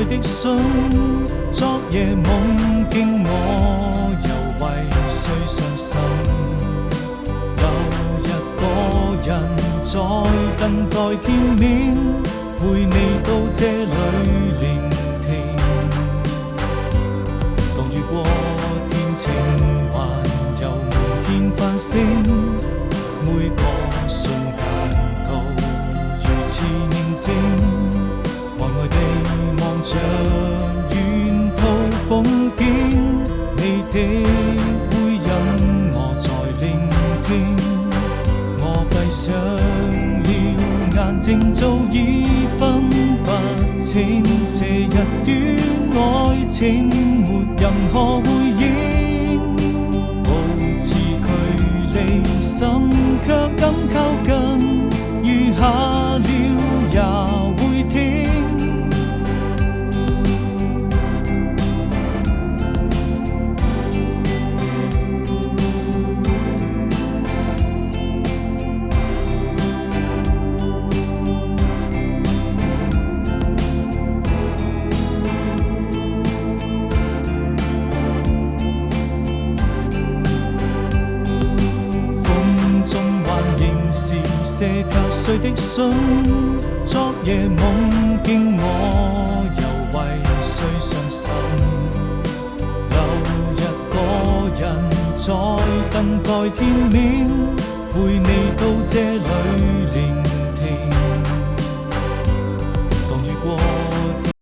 的信，昨夜夢見我又為誰傷心，留一個人在等待見面，陪你到這裏聆聽，當雨過天晴還有無見繁星，每個瞬間都如此寧靜，呆呆地望着沿途風景，你的回音我在聆聽，我閉上了眼睛早已分不清，這一段愛情沒任何回應，保持距離心卻敢靠近，餘下了也會聽。寫給誰的信，昨夜夢見我又為誰傷心，留一個人在等待見面，陪你到這裏